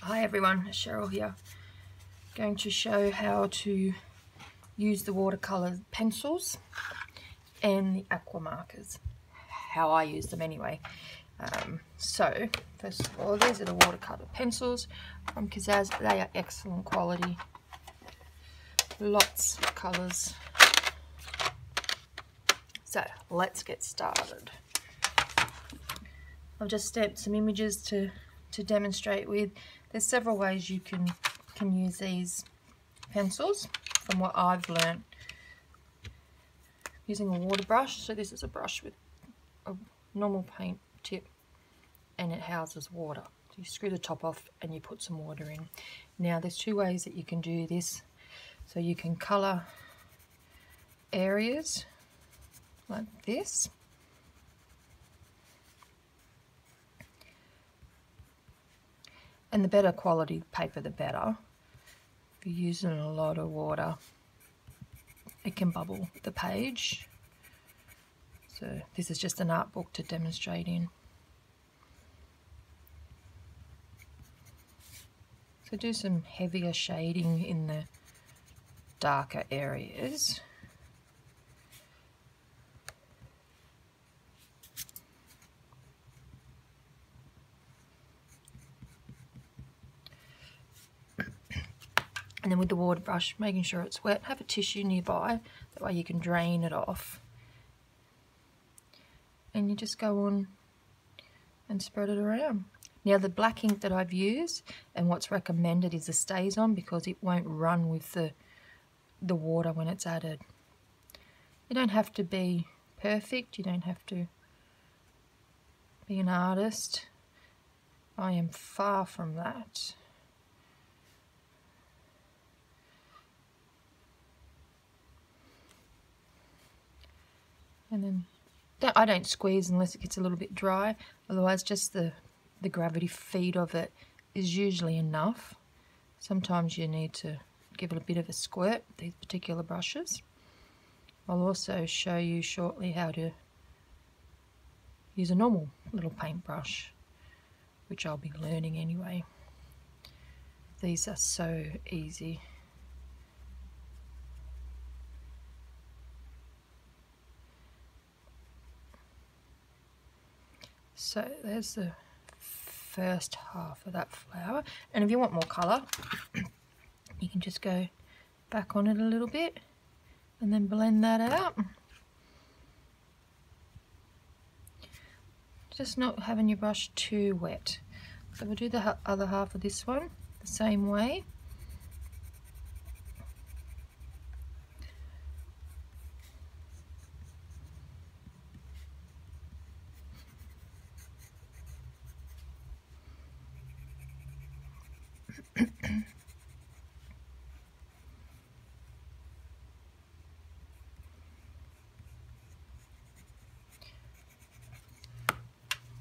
Hi everyone, Cheryl here. Going to show how to use the watercolour pencils and the aqua markers. How I use them anyway. So first of all, these are the watercolour pencils from Kaszazz. They are excellent quality. Lots of colours. So let's get started. I've just stamped some images to demonstrate with. There's several ways you can use these pencils from what I've learned. Using a water brush, so this is a brush with a normal paint tip and it houses water. So you screw the top off and you put some water in. Now there's two ways that you can do this. So you can colour areas like this. And the better quality paper, the better. If you're using a lot of water, it can bubble the page. So this is just an art book to demonstrate in. So do some heavier shading in the darker areas. And then with the water brush, making sure it's wet, have a tissue nearby, that way you can drain it off. And you just go on and spread it around. Now the black ink that I've used and what's recommended is the StazOn, because it won't run with the water when it's added. You don't have to be perfect, you don't have to be an artist. I am far from that. And then I don't squeeze unless it gets a little bit dry, otherwise just the gravity feed of it is usually enough. Sometimes you need to give it a bit of a squirt, these particular brushes. I'll also show you shortly how to use a normal little paintbrush, which I'll be learning anyway. These are so easy. So there's the first half of that flower, and if you want more colour you can just go back on it a little bit and then blend that out. Just not having your brush too wet. So we'll do the other half of this one the same way.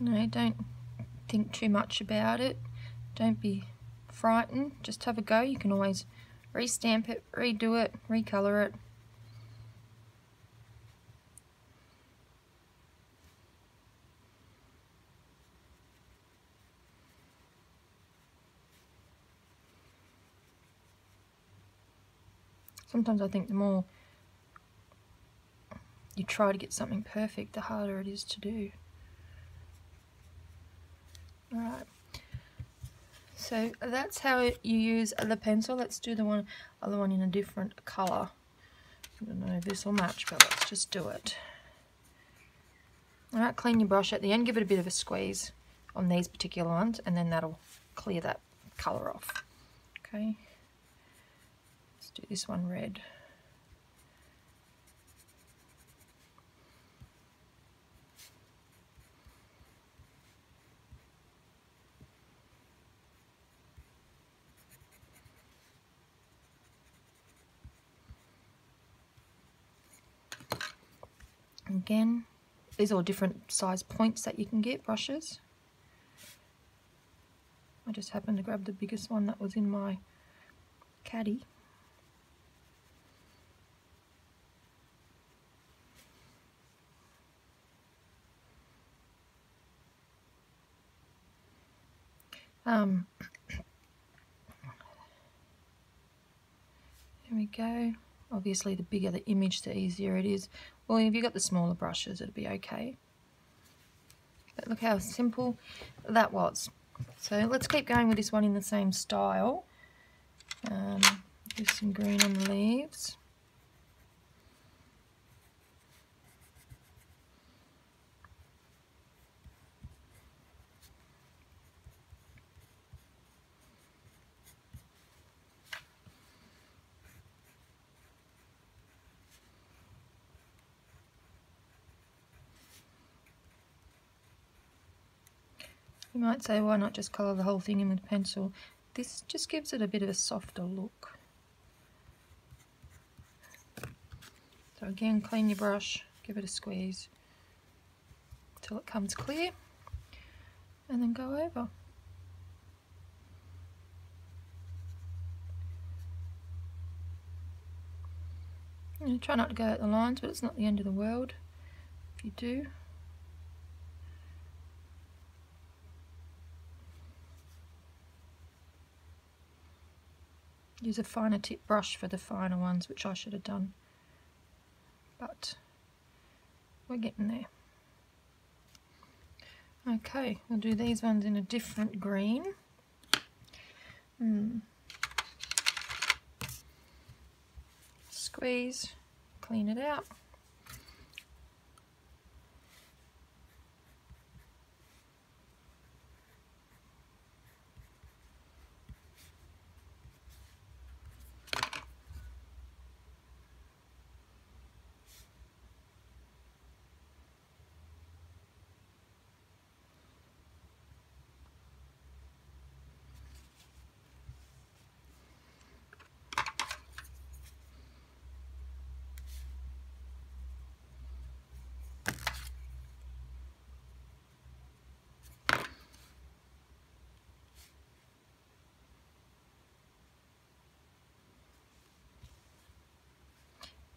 No, don't think too much about it. Don't be frightened. Just have a go. You can always re-stamp it, redo it, recolor it. Sometimes I think the more you try to get something perfect, the harder it is to do. Alright, so that's how you use the pencil. Let's do the other one in a different colour. I don't know if this will match, but let's just do it. Alright, clean your brush at the end, give it a bit of a squeeze on these particular ones, and then that'll clear that colour off. Okay, let's do this one red. Again, these are all different size points that you can get, brushes. I just happened to grab the biggest one that was in my caddy. we go. Obviously the bigger the image, the easier it is. Well, if you've got the smaller brushes, it'll be okay. But look how simple that was. So let's keep going with this one in the same style. Do some green on the leaves. You might say, why not just colour the whole thing in with pencil? This just gives it a bit of a softer look. So again, clean your brush, give it a squeeze till it comes clear, and then go over. And try not to go at the lines, but it's not the end of the world if you do. Use a finer tip brush for the finer ones, which I should have done, but we're getting there. Okay, we'll do these ones in a different green. Squeeze, clean it out.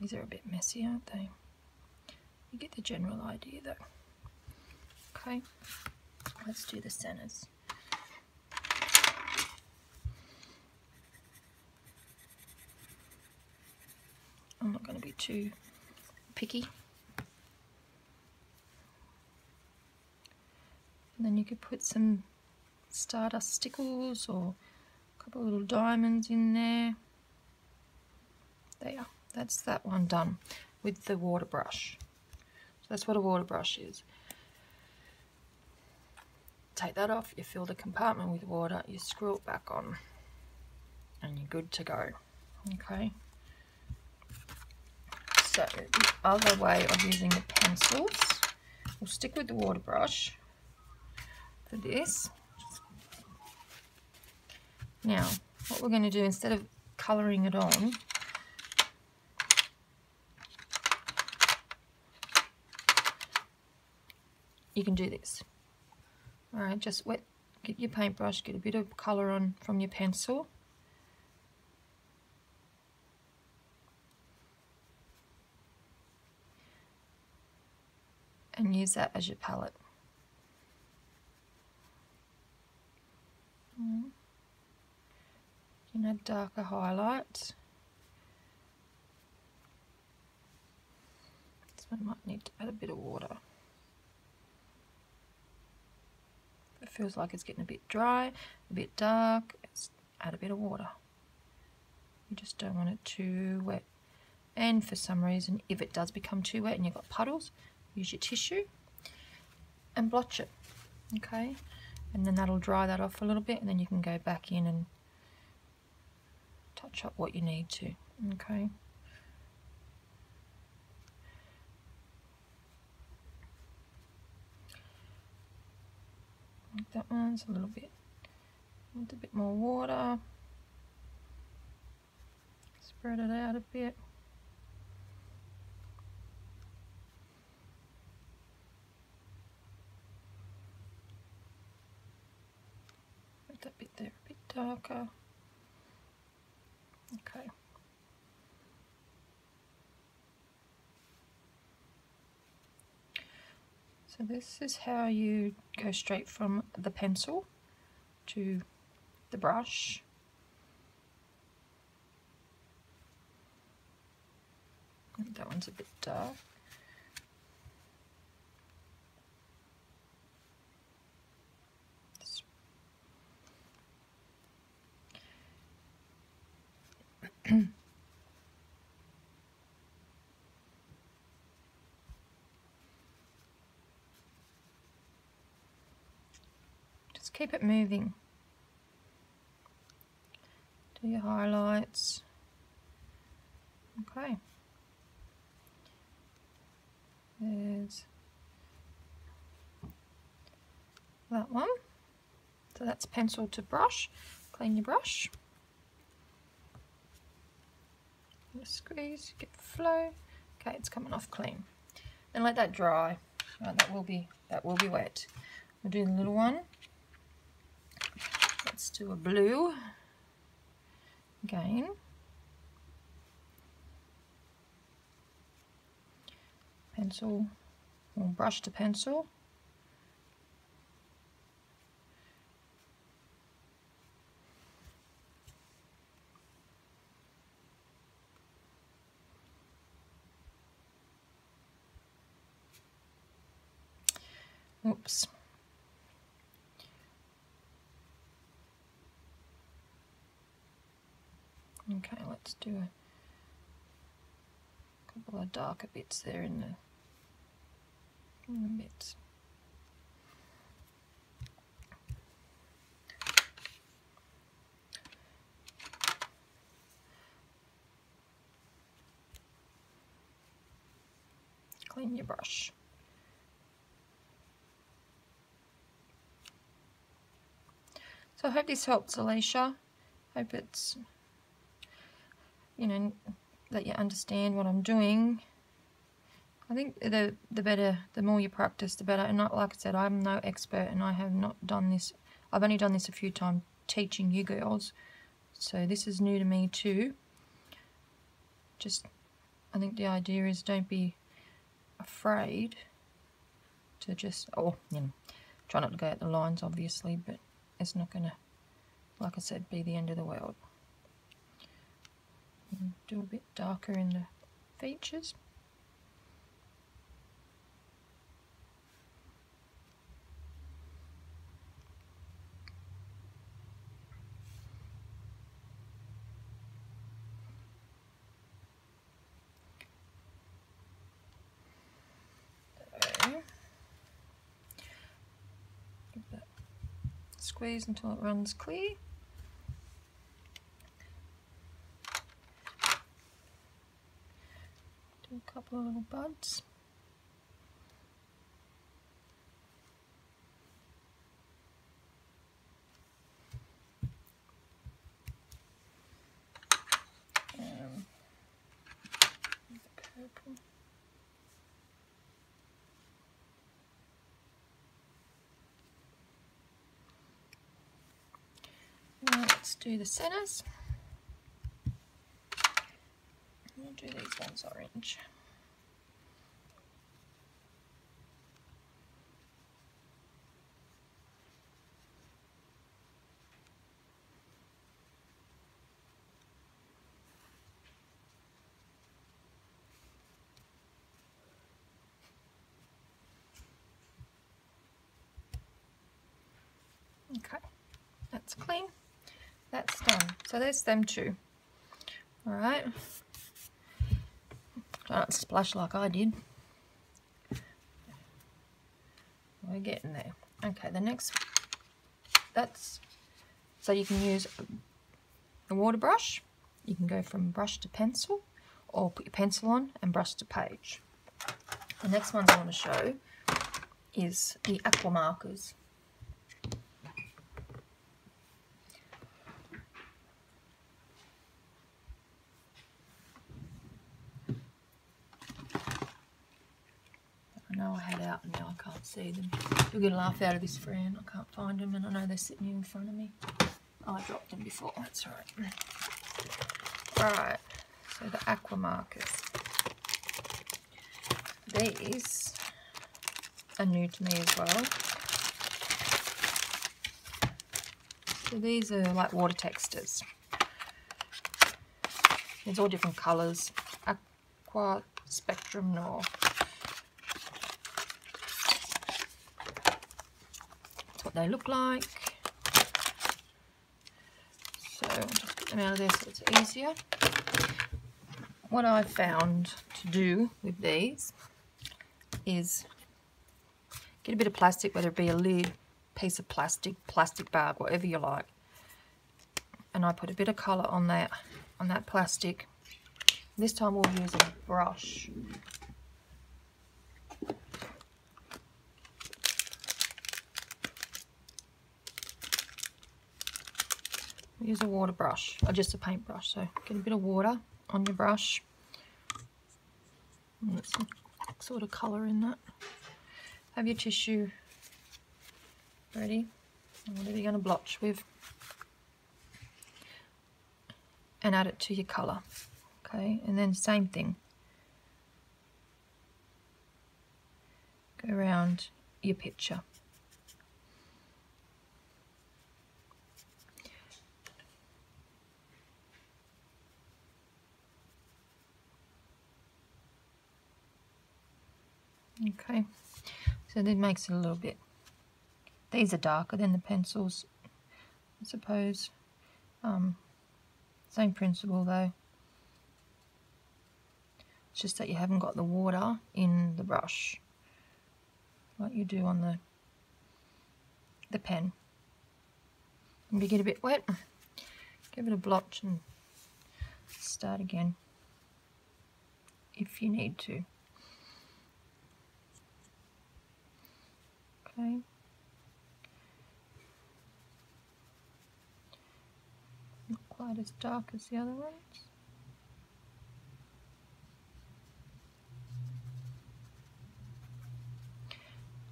These are a bit messy, aren't they? You get the general idea though. Okay, let's do the centers. I'm not going to be too picky. And then you could put some stardust stickles or a couple of little diamonds in there. There, that's that one done with the water brush. So that's what a water brush is. Take that off, you fill the compartment with water, you screw it back on, and you're good to go. Okay. So the other way of using the pencils, we'll stick with the water brush for this. Now, what we're going to do, instead of colouring it on, you can do this. Alright, just get your paintbrush, get a bit of colour on from your pencil. And use that as your palette. You can add darker highlights. This one might need to add a bit of water. It feels like it's getting a bit dry, a bit dark, add a bit of water. You just don't want it too wet. And for some reason, if it does become too wet and you've got puddles, use your tissue and blotch it, okay? And then that'll dry that off a little bit, and then you can go back in and touch up what you need to, okay? Like that one's a little bit, with a bit more water. Spread it out a bit. Make that bit there a bit darker. Okay. So this is how you go straight from the pencil to the brush. That one's a bit dark. Just keep it moving. Do your highlights. Okay. There's that one. So that's pencil to brush. Clean your brush. Just squeeze, get the flow. Okay, it's coming off clean. And let that dry. Right, that will be wet. We'll do the little one. Let's do a blue again. Pencil or brush to pencil. Oops. Okay, let's do a couple of darker bits there in the bits. Clean your brush. So I hope this helps, Alicia. Hope it's, you know, that you understand what I'm doing. I think the better, the more you practice, the better. And not, like I said, I'm no expert, and I have not done this. I've only done this a few times teaching you girls, so this is new to me too. Just, I think the idea is don't be afraid to just, you know, try not to go out the lines, obviously, but it's not going to, like I said, be the end of the world. Do a bit darker in the features. Give that squeeze until it runs clear. Do a couple of little buds. Purple. Now let's do the centers. We'll do these ones orange. Okay, that's clean. That's done. So there's them two. All right. Try not to splash like I did. We're getting there. Okay, the next, that's, so you can use a water brush. You can go from brush to pencil, or put your pencil on and brush to page. The next ones I want to show is the aqua markers. I know I had out and now I can't see them. You'll get a laugh out of this, friend. I can't find them, and I know they're sitting here in front of me. Oh, I dropped them before. That's all right. Alright, so the aqua markers. These are new to me as well. So these are like water textures. There's all different colours. Aqua spectrum nor. That's what they look like. So I'll just get them out of there so it's easier. What I've found to do with these is get a bit of plastic, whether it be a lid, piece of plastic, plastic bag, whatever you like. And I put a bit of colour on that plastic. This time we'll use a brush. Use a water brush, or just a paintbrush. So get a bit of water on your brush. And some sort of colour in that. Have your tissue ready, and whatever you're going to blotch with, and add it to your colour. Okay, and then same thing. Go around your picture. Okay, so that makes it a little bit, these are darker than the pencils, I suppose. Same principle though. It's just that you haven't got the water in the brush like you do on the pen. And if you get a bit wet, give it a blotch and start again if you need to. Okay. Not quite as dark as the other ones.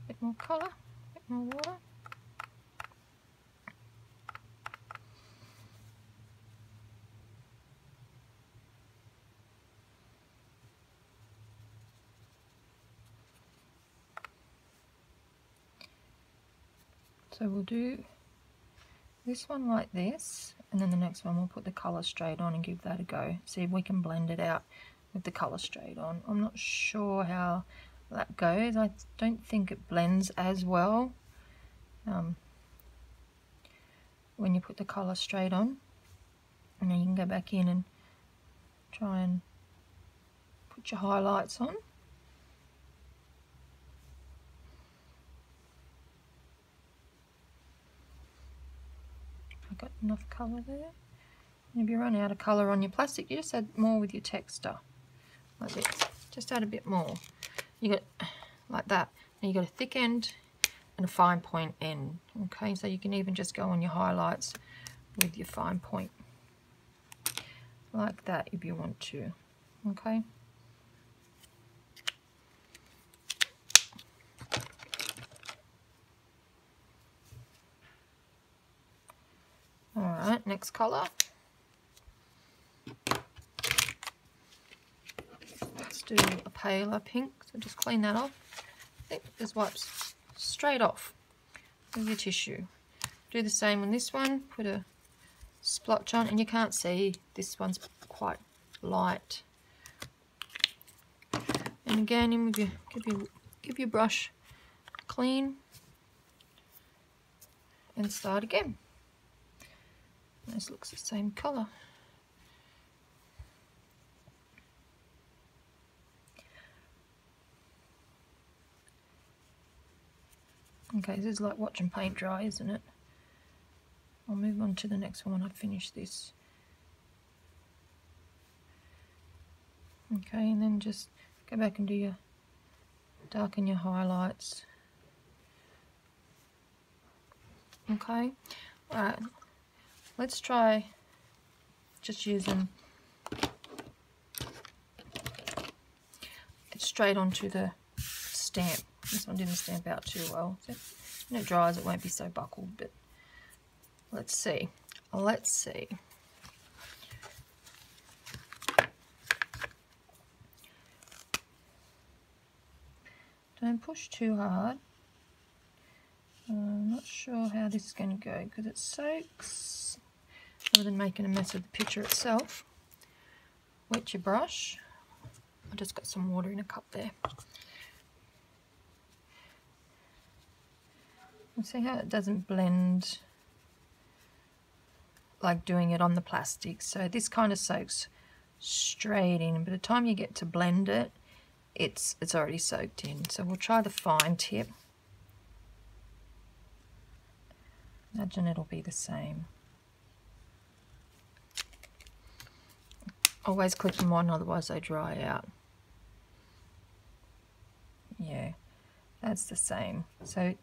A bit more colour, a bit more water. So we'll do this one like this, and then the next one we'll put the colour straight on and give that a go. See if we can blend it out with the colour straight on. I'm not sure how that goes. I don't think it blends as well when you put the colour straight on. And then you can go back in and try and put your highlights on. Got enough colour there. And if you run out of colour on your plastic, you just add more with your texture, like this. Just add a bit more. You got like that. And you got a thick end and a fine point end. Okay, so you can even just go on your highlights with your fine point, like that, if you want to. Okay. Alright, next colour. Let's do a paler pink, so just clean that off. Just wipes straight off with your tissue. Do the same on this one, put a splotch on, and you can't see, this one's quite light. And again, in with your, give your brush clean, and start again. This looks the same colour. Okay, this is like watching paint dry, isn't it? I'll move on to the next one when I finish this. Okay, and then just go back and do your darken your highlights. Okay, alright. Let's try just using it straight onto the stamp. This one didn't stamp out too well. So when it dries, it won't be so buckled, but let's see. Let's see. Don't push too hard. I'm not sure how this is going to go because it soaks. Rather than making a mess of the picture itself, wet your brush I just got some water in a cup there. You see how it doesn't blend like doing it on the plastic? So this kind of soaks straight in. By the time you get to blend it, it's already soaked in. So we'll try the fine tip. Imagine it'll be the same. Always clip them on, otherwise they dry out. Yeah, that's the same. So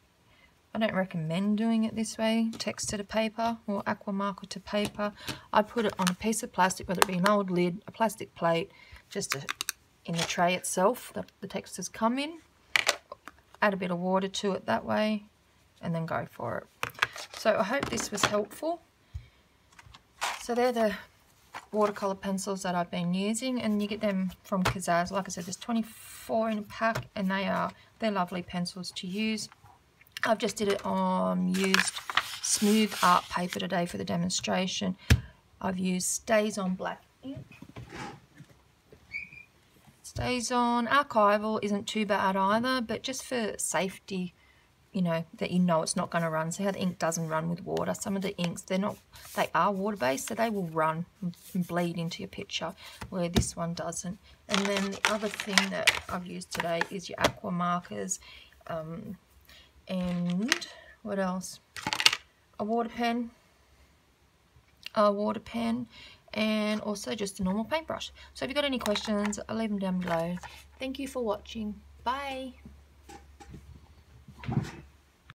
I don't recommend doing it this way, text to paper or aqua marker to paper. I put it on a piece of plastic, whether it be an old lid, a plastic plate, just in the tray itself that the textures come in. Add a bit of water to it that way, and then go for it. So I hope this was helpful. So they're the watercolor pencils that I've been using, and you get them from Kaszazz. Like I said, there's 24 in a pack, and they're lovely pencils to use. I've just used smooth art paper today for the demonstration. I've used Stays On black ink. Stays On archival isn't too bad either, but just for safety, that it's not going to run. So how the ink doesn't run with water. Some of the inks, they are water-based, so they will run and bleed into your picture, where this one doesn't. And then the other thing that I've used today is your aqua markers. And what else? A water pen, and also just a normal paintbrush. So if you've got any questions, I'll leave them down below. Thank you for watching. Bye.